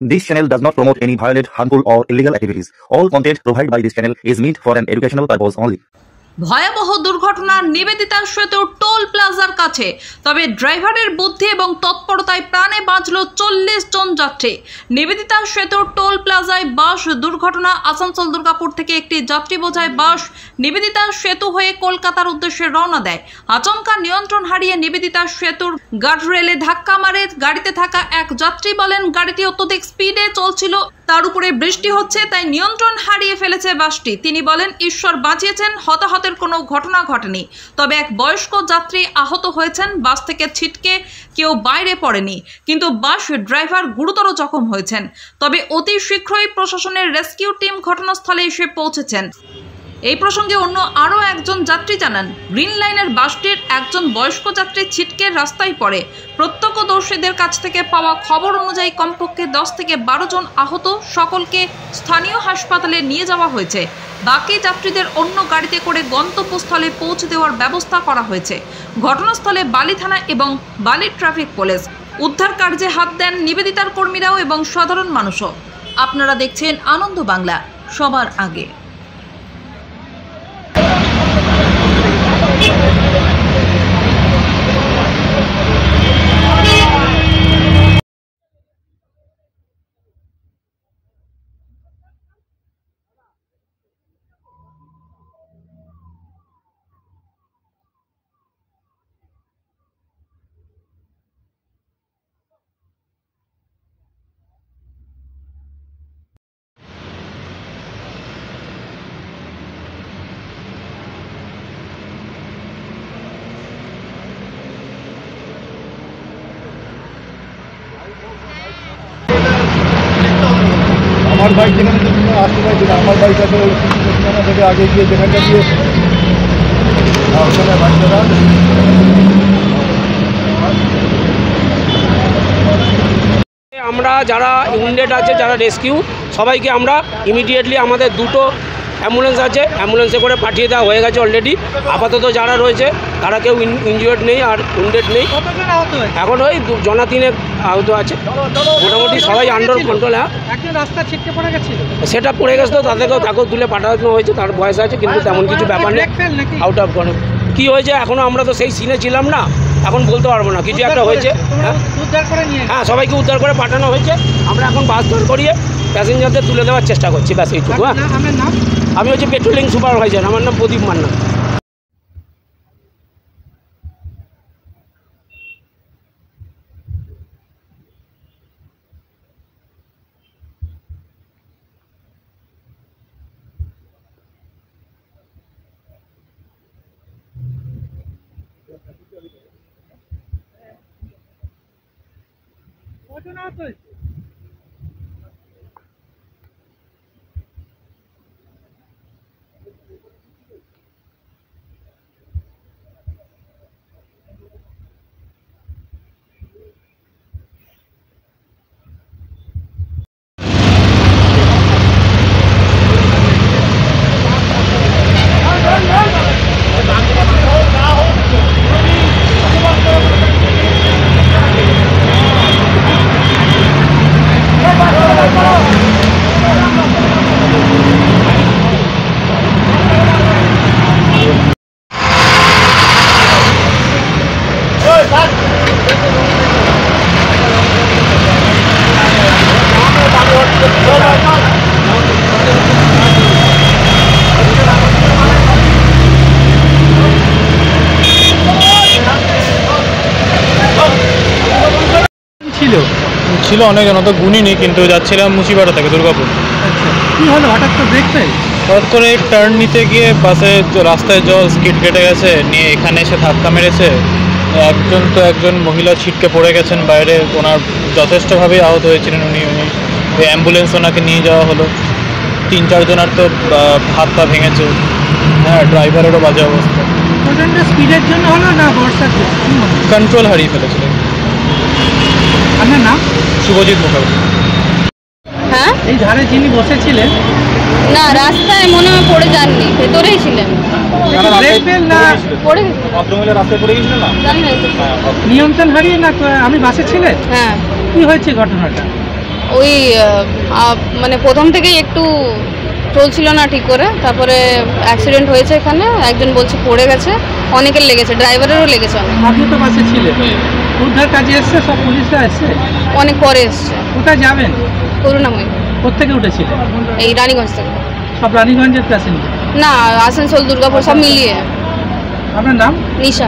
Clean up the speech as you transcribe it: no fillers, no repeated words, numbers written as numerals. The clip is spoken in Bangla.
This channel does not promote any violent, harmful, or illegal activities. All content provided by this channel is meant for an educational purpose only. ভয়াবহ দুর্ঘটনা নিবেদিতা সেতুর টোল প্লাজার কাছে। তবে ড্রাইভারের বুদ্ধি এবং তৎপরতায় প্রাণে বাঁচল 40 জন যাত্রী। নিবেদিতা সেতুর টোল প্লাজায় বাস দুর্ঘটনা। আসানসোল দুর্গাপুর থেকে একটি যাত্রী বোঝাই বাস নিবেদিতা সেতু হয়ে কলকাতার উদ্দেশ্যে রওনা দেয়। আচমকা নিয়ন্ত্রণ হারিয়ে নিবেদিতা সেতুর গার্ডরেলে ধাক্কা মারে। গাড়িতে থাকা এক যাত্রী বলেন, গাড়িটি অত্যধিক স্পিডে চলছিল, তার উপরে বৃষ্টি হচ্ছে, তাই নিয়ন্ত্রণ হারিয়ে ফেলেছে বাসটি। তিনি বলেন, ঈশ্বর বাঁচিয়েছেন, হতাহতের কোনো ঘটনা ঘটেনি। তবে এক বয়স্ক যাত্রী আহত হয়েছেন। বাস থেকে ছিটকে কেউ বাইরে পড়েনি, কিন্তু বাস ড্রাইভার গুরুতর জখম হয়েছেন। তবে অতি শীঘ্রই প্রশাসনের রেস্কিউ টিম ঘটনাস্থলে এসে পৌঁছেছেন। এই প্রসঙ্গে অন্য আরও একজন যাত্রী জানান, গ্রিন লাইনের বাসটির একজন বয়স্ক যাত্রী ছিটকে রাস্তায় পড়ে। প্রত্যক্ষদর্শীদের কাছ থেকে পাওয়া খবর অনুযায়ী কমপক্ষে 10 থেকে 12 জন আহত। সকলকে স্থানীয় হাসপাতালে নিয়ে যাওয়া হয়েছে। বাকি যাত্রীদের অন্য গাড়িতে করে গন্তব্যস্থলে পৌঁছে দেওয়ার ব্যবস্থা করা হয়েছে। ঘটনাস্থলে বালি থানা এবং বালি ট্রাফিক পুলিশ। উদ্ধার কার্যে হাত দেন নিবেদিতার কর্মীরাও এবং সাধারণ মানুষও। আপনারা দেখছেন আনন্দ বাংলা, সবার আগে। আমার বাইক যেখানে আসতে পারছিল, আমার বাইক আছে থেকে আগে গিয়ে যেখানটা দিয়ে ওখানে বাচ্চারা আমরা যারা ইউনিট আছে, যারা রেস্কিউ, সবাইকে আমরা ইমিডিয়েটলি আমাদের দুটো অ্যাম্বুলেন্স আছে, অ্যাম্বুলেন্সে করে পাঠিয়ে দেওয়া হয়ে গেছে অলরেডি। আপাতত যারা রয়েছে তারা কেউ ইনজিওর্ড নেই আর উইন্ডেড নেই। এখন ওই জনা 3 আহত আছে, মোটামুটি সবাই আন্ডার কন্ট্রোল। হ্যাঁ, সেটা পড়ে গেছে, তো তাকেও তুলে পাঠানো হয়েছে, তার বয়স আছে, কিন্তু তেমন কিছু ব্যাপার নেই। আউট অফ কন্ট্রোল কী হয়েছে এখনও আমরা তো সেই সিনে ছিলাম না, এখন বলতে পারবো না। কিছু একটা হয়েছে। হ্যাঁ, সবাইকে উদ্ধার করে পাঠানো হয়েছে। আমরা এখন বাস ধর করিয়ে প্যাসেঞ্জারদের তুলে দেওয়ার চেষ্টা করছি, ব্যাস এইটুকু। হ্যাঁ, আমি হচ্ছে পেট্রোলিং সুপারভাইজার, আমার নাম প্রদীপ মান্না। ছিল অনেকজন, অত গুণিনি, কিন্তু যাচ্ছিলাম মুচিপাড়া থেকে দুর্গাপুর। কী হলো হঠাৎ করে দেখতে? হঠাৎ করে টার্ন নিতে গিয়ে বাসে রাস্তায় জল স্কিড কেটে গেছে, নিয়ে এখানে এসে ধাক্কা মেরেছে। একজন মহিলা ছিটকে পড়ে গেছেন বাইরে, ওনার যথেষ্টভাবেই আহত হয়েছিলেন উনি। অ্যাম্বুলেন্স ওনাকে নিয়ে যাওয়া হলো। 3-4 জনের তো হাত পা ভেঙেছে। হ্যাঁ, ড্রাইভারেরও বাজে অবস্থা। স্পিডের জন্য হলো না বর্ষার জন্য? কন্ট্রোল হারিয়ে ফেলেছিলেন। আপনার নাম? শুভজিৎ মুখার্জি। হ্যাঁ, এই ধারে যিনি বসেছিলেন? না, রাস্তায় মনে হয় পড়ে যাননি, ভেতরেই ছিলেন। নিয়ন্ত্রণ হারিয়ে না আমি বাসে ছিলেন? হ্যাঁ। কি হয়েছে ঘটনাটা? ওই মানে প্রথম থেকেই একটু চলছিল না ঠিক করে, তারপরে অ্যাক্সিডেন্ট হয়েছে। এখানে একজন বলছে পড়ে গেছে, অনেকের লেগেছে, ড্রাইভারেরও লেগেছে অনেক। আপনি তো বাসে ছিলেন, উদ্ধার কাজে এসছে, সব পুলিশরা এসছে, অনেক পরে এসছে। কোথায় যাবেন? করুণাময়ী। কোথেকে উঠেছিলেন? এই রানীগঞ্জ থেকে। সব রানীগঞ্জের প্যাসেঞ্জার? না, আসানসোল, দুর্গাপুর সব মিলিয়ে। আপনার নাম? নিশা।